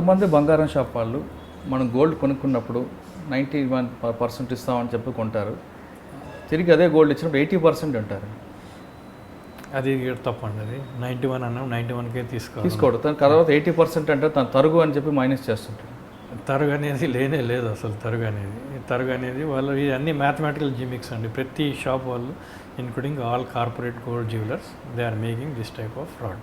కొంతమంది బంగారం షాప్ వాళ్ళు మనం గోల్డ్ కొనుక్కున్నప్పుడు 91% ఇస్తామని చెప్పి కొంటారు, తిరిగి అదే గోల్డ్ ఇచ్చినప్పుడు 80% అంటారు. అది తప్పండి. అది 91 అన్నాం, 91కే తీసుకోవడం తన తర్వాత 80% అంటే తను తరుగు అని చెప్పి మైనస్ చేస్తుంటాడు. తరుగు అనేది లేనే లేదు అసలు. తరుగు అనేది వాళ్ళు అన్ని మ్యాథమెటికల్ జిమిక్స్ అండి. ప్రతి షాప్ వాళ్ళు including all corporate gold jewellers they are making this type of fraud.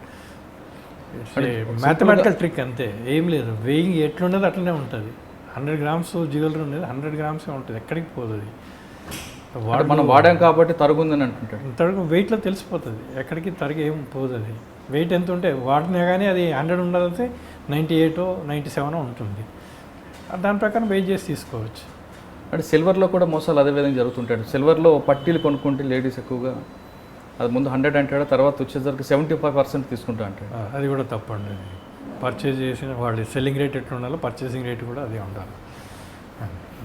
Mathematical trick అంతే, ఏం లేదు. వెయింగ్ ఎట్లుండదు అట్లనే ఉంటుంది. 100 గ్రామ్స్ జ్యువెలరీ ఉండేది 100 గ్రామ్సే ఉంటుంది, ఎక్కడికి పోదు. అది మనం వాడాం కాబట్టి తరుగుందని అంటుంటాడు. తరుగు వెయిట్లో తెలిసిపోతుంది, ఎక్కడికి తరుగు ఏం పోదు. అది వెయిట్ ఎంత ఉంటే వాడినా కానీ అది 100 ఉండదంటే 98 97 ఉంటుంది. దాని ప్రకారం వెయిట్ చేసి తీసుకోవచ్చు. అంటే సిల్వర్లో కూడా మోసాలు అదే విధంగా జరుగుతుంటాడు. సిల్వర్లో పట్టీలు కొనుక్కుంటే లేడీస్ ఎక్కువగా అది ముందు 100 అంటాడు, తర్వాత వచ్చేసరికి 75% తీసుకుంటా అంటాడు. అది కూడా తప్పండి. పర్చేజ్ చేసిన వాళ్ళు సెల్లింగ్ రేట్ ఎట్లా ఉండాలో పర్చేసింగ్ రేట్ కూడా అదే ఉండాలి.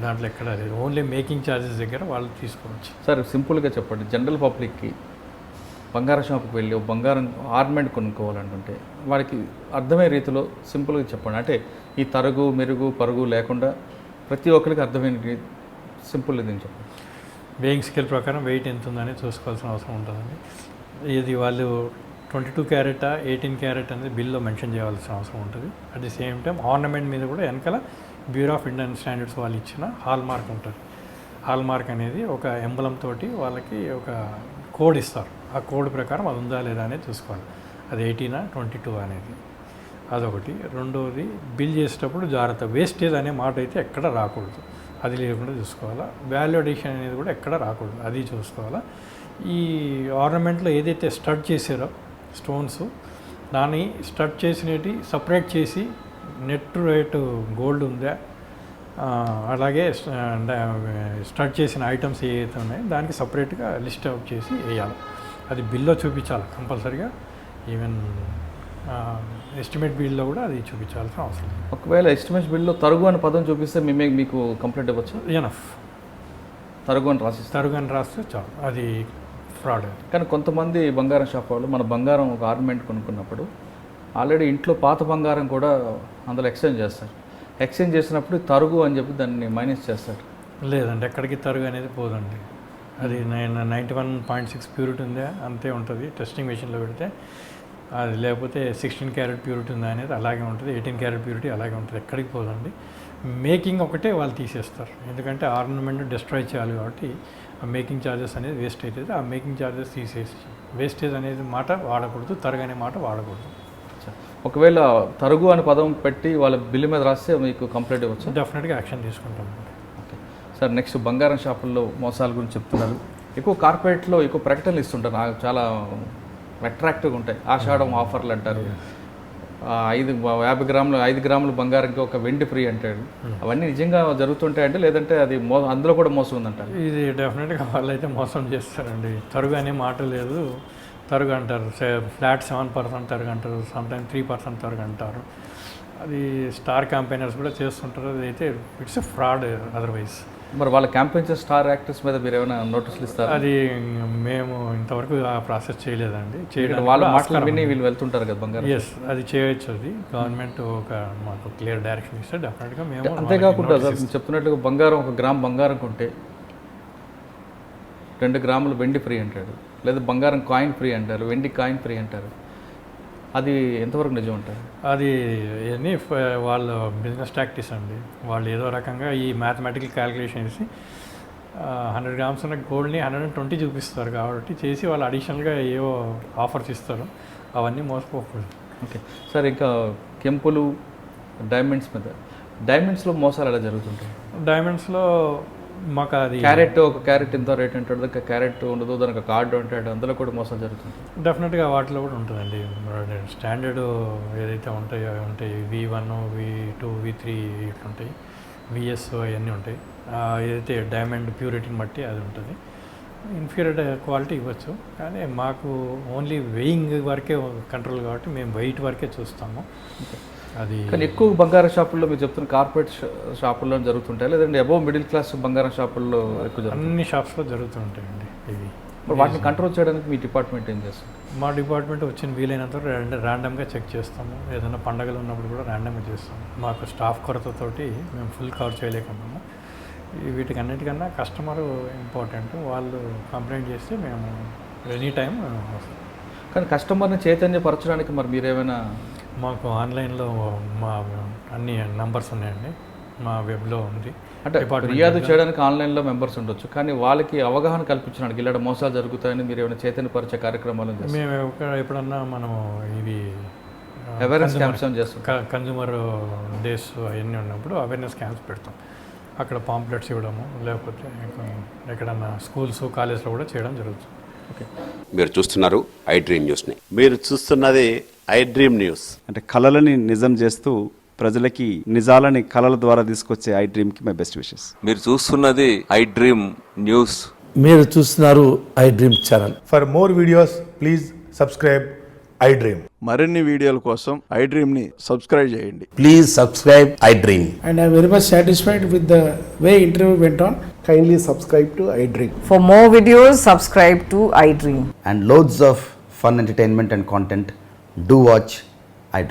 దాంట్లో ఎక్కడ అది ఓన్లీ మేకింగ్ ఛార్జెస్ దగ్గర వాళ్ళు తీసుకోవచ్చు. సార్ సింపుల్గా చెప్పండి, జనరల్ పబ్లిక్కి బంగారం షాప్కి వెళ్ళి బంగారం ఆర్నమెంట్ కొనుక్కోవాలంటుంటే వాడికి అర్థమయ్యే రీతిలో సింపుల్గా చెప్పండి. అంటే ఈ తరుగు మెరుగు పరుగు లేకుండా ప్రతి ఒక్కరికి అర్థమైన సింపుల్ ఇది చెప్పండి. వేయింగ్ స్కేల్ ప్రకారం వెయిట్ ఎంత ఉందని చూసుకోవాల్సిన అవసరం ఉంటుందండి. ఇది వాళ్ళు 22 క్యారెటా 18 క్యారెట్ అనేది బిల్లో మెన్షన్ చేయాల్సిన అవసరం ఉంటుంది. At the same time ornament మీద కూడా వెనకాల బ్యూరో ఆఫ్ ఇండియన్ స్టాండర్డ్స్ వాళ్ళు ఇచ్చిన హాల్ మార్క్ ఉంటుంది. హాల్ మార్క్ అనేది ఒక ఎంబలం తోటి వాళ్ళకి ఒక కోడ్ ఇస్తారు. ఆ కోడ్ ప్రకారం అది ఉందా లేదా అనేది చూసుకోవాలి. అది 18 22 అనేది అదొకటి. రెండవది బిల్ చేసేటప్పుడు జాగ్రత్త, వేస్టేజ్ అనే మాట అయితే ఎక్కడ రాకూడదు, అది లేకుండా చూసుకోవాలా. వాల్యూ అడిషన్ అనేది కూడా ఎక్కడ రాకూడదు, అది చూసుకోవాలా. ఈ ఆర్నమెంట్లో ఏదైతే స్టడ్ చేసారో స్టోన్స్, దాన్ని స్టడ్ చేసినవి సపరేట్ చేసి నెట్ రేటు గోల్డ్ ఉందా, అలాగే స్టడ్ చేసిన ఐటమ్స్ ఏవైతే ఉన్నాయో దానికి సపరేట్గా లిస్ట్ అవుట్ చేసి వేయాలి. అది బిల్లో చూపించాలి కంపల్సరీగా. ఈవెన్ ఎస్టిమేట్ బిల్లో కూడా అది చూపించాల్సిన అవసరం. ఒకవేళ ఎస్టిమేట్ బిల్లో తరుగు అని పదం చూపిస్తే మీకు కంప్లైంట్ ఇవ్వచ్చు. ఎనఫ్ తరుగు అని రాస్తే చాలు, అది ఫ్రాడ్. కానీ కొంతమంది బంగారం షాప్ వాళ్ళు మన బంగారం ఒక ఆర్నమెంట్ కొనుక్కున్నప్పుడు ఆల్రెడీ ఇంట్లో పాత బంగారం కూడా అందులో ఎక్స్చేంజ్ చేస్తారు. ఎక్స్చేంజ్ చేసినప్పుడు తరుగు అని చెప్పి దాన్ని మైనస్ చేస్తారు. లేదండి, ఎక్కడికి తరుగు అనేది పోదండి. అది 91.6 ప్యూరిటీ ఉందా అంతే ఉంటుంది టెస్టింగ్ మెషిన్లో పెడితే. అది లేకపోతే 16 క్యారెట్ ప్యూరిటీ ఉందా అనేది అలాగే ఉంటుంది, 18 క్యారెట్ ప్యూరిటీ అలాగే ఉంటుంది, ఎక్కడికి పోదండి. మేకింగ్ ఒకటే వాళ్ళు తీసేస్తారు, ఎందుకంటే ఆర్నమెంట్ డిస్ట్రాయ్ చేయాలి కాబట్టి ఆ మేకింగ్ ఛార్జెస్ అనేది వేస్ట్ అవుతుంది. ఆ మేకింగ్ ఛార్జెస్ తీసేసి వేస్టేజ్ అనేది మాట వాడకూడదు, తరుగు అనే మాట వాడకూడదు. ఒకవేళ తరుగు అనే పదం పెట్టి వాళ్ళ బిల్లు మీద రాస్తే మీకు కంప్లైంట్ ఇవ్వచ్చు. డెఫినెట్గా యాక్షన్ తీసుకుంటాం. ఓకే సార్, నెక్స్ట్ బంగారం షాపుల్లో మోసాల గురించి చెప్తున్నారు. ఎక్కువ కార్పొరేట్లో ఎక్కువ ప్రకటనలు ఇస్తుంటారు, నాకు చాలా అట్రాక్టివ్గా ఉంటాయి. ఆషాఢం ఆఫర్లు అంటారు, 5 గ్రాములు బంగారంకి ఒక వెండి ఫ్రీ అంటాడు. అవన్నీ నిజంగా జరుగుతుంటాయంటే లేదంటే అది అందులో కూడా మోసం ఉందంటారు? ఇది డెఫినెట్గా వాళ్ళైతే మోసం చేస్తారండి. తరుగు అనే మాట లేదు, తరుగు అంటారు. ఫ్లాట్ 7% తరుగు అంటారు, సమ్టైమ్ 3% తరుగు అంటారు. అది స్టార్ క్యాంపెయినర్స్ కూడా చేస్తుంటారు. అదైతే ఇట్స్ ఎ ఫ్రాడ్ అదర్వైజ్. మరి వాళ్ళ క్యాంపెయిన్స్ స్టార్ యాక్టర్స్ మీద మీరు ఏమైనా నోటీసులు ఇస్తారు? అది మేము ఇంతవరకు ఆ ప్రాసెస్ చేయలేదండి. వాళ్ళ మాటలు విని వీళ్ళు వెళ్తుంటారు కదా బంగారం. ఎస్, అది చేయొచ్చు. అది గవర్నమెంట్ ఒక మాకు క్లియర్ డైరెక్షన్ ఇస్తే డెఫినెట్గా మేము. అంతేకాకుండా సార్ చెప్తున్నట్టుగా బంగారం 1 గ్రామ్ బంగారం కొంటే 2 గ్రాములు వెండి ఫ్రీ అంటాడు, లేదా బంగారం కాయిన్ ఫ్రీ అంటారు, వెండి కాయిన్ ఫ్రీ అంటారు. అది ఎంతవరకు నిజం అంటారు? అది ఇవన్నీ వాళ్ళ బిజినెస్ టాక్టిక్స్ అండి. వాళ్ళు ఏదో రకంగా ఈ మ్యాథమెటికల్ క్యాలిక్యులేషన్ చేసి 100 గ్రామ్స్ ఉన్న గోల్డ్ని 120 చూపిస్తారు కాబట్టి చేసి వాళ్ళు అడిషనల్గా ఏవో ఆఫర్స్ ఇస్తారు, అవన్నీ మోసపోకూడదు. ఓకే సార్, ఇంకా కెంపులు డైమండ్స్ మీద, డైమండ్స్లో మోసాలు ఎలా జరుగుతుంటాయి? డైమండ్స్లో మాకు అది ఒక క్యారెట్ ఇంత రేట్ అంటాడు, క్యారెట్ ఉండదు, దానికి కార్డు అంటాడు, అందులో కూడా మోసాలు జరుగుతుంది. డెఫినెట్గా వాటిలో కూడా ఉంటుందండి. స్టాండర్డ్ ఏదైతే ఉంటాయో అవి ఉంటాయి, V1 V2 V3 ఇట్లా ఉంటాయి, VS అవన్నీ ఉంటాయి. ఏదైతే డైమండ్ ప్యూరిటీని బట్టి అది ఉంటుంది. ఇన్ఫీరియర్ క్వాలిటీ ఇవ్వచ్చు, కానీ మాకు ఓన్లీ వెయింగ్ వరకే కంట్రోల్ కాబట్టి మేము వెయిట్ వరకే చూస్తాము. అది కానీ ఎక్కువ బంగారం షాపుల్లో మీరు చెప్తున్న కార్పొరేట్ షాపుల్లో జరుగుతుంటాయి, లేదంటే అబోవ్ మిడిల్ క్లాస్ బంగారం షాపుల్లో ఎక్కువ? అన్ని షాప్స్లో జరుగుతూ ఉంటాయండి ఇవి. మరి వాటిని కంట్రోల్ చేయడానికి మీ డిపార్ట్మెంట్ ఏం చేస్తుంది? మా డిపార్ట్మెంట్ వచ్చిన వీలైనంత ర్యాండమ్గా చెక్ చేస్తాము. ఏదైనా పండగలు ఉన్నప్పుడు కూడా ర్యాండమ్గా చేస్తాము. మాకు స్టాఫ్ కొరతతోటి మేము ఫుల్ కవర్ చేయలేకపోతున్నాము. వీటికి అన్నిటికన్నా కస్టమర్ ఇంపార్టెంట్. వాళ్ళు కంప్లైంట్ చేస్తే మేము ఎనీ టైం వస్తాం. కానీ కస్టమర్ని చైతన్యపరచడానికి మరి మీరేమైనా మాకు ఆన్లైన్లో మా అన్ని నంబర్స్ ఉన్నాయండి, మా వెబ్లో ఉంది. అంటే ఫిర్యాదు చేయడానికి ఆన్లైన్లో మెంబర్స్ ఉండొచ్చు, కానీ వాళ్ళకి అవగాహన కల్పించడానికి ఇలాంటి మోసాలు జరుగుతాయని మీరు ఏమైనా చైతన్యపరిచే కార్యక్రమాలు చేస్తారు? మేము ఎప్పుడన్నా మనము ఇవి అవేర్నెస్ క్యాంప్స్ చేస్తాం. కన్జ్యూమర్ డేస్ అవన్నీ ఉన్నప్పుడు అవేర్నెస్ క్యాంప్స్ పెడతాం. అక్కడ పాంప్లెట్స్ ఇవ్వడము, లేకపోతే ఎక్కడన్నా స్కూల్స్ కాలేజ్లో కూడా చేయడం జరుగుతుంది. ఓకే, మీరు చూస్తున్నారు ఐ డ్రీమ్ న్యూస్ని. మీరు చూస్తున్నది ఐ డ్రీమ్ న్యూస్. అంటే కళలని నిజం చేస్తూ ప్రజలకి నిజాలని కళల ద్వారా తీసుకొచ్చే ఐ డ్రీమ్కి మై బెస్ట్ విషెస్. మీరు చూస్తున్నది ఐ డ్రీమ్ న్యూస్. మీరు చూస్తున్నారు I dream channel. For more videos, please subscribe I Dream. మరిన్ని వీడియోల కోసం ఐ డ్రీమ్ ని సబ్స్క్రైబ్ చేయండి. Please subscribe I dream. And I am very much satisfied with the way interview went on. Kindly subscribe to I Dream. For more videos, subscribe to iDream. And loads of fun entertainment and content. Do watch I Dream.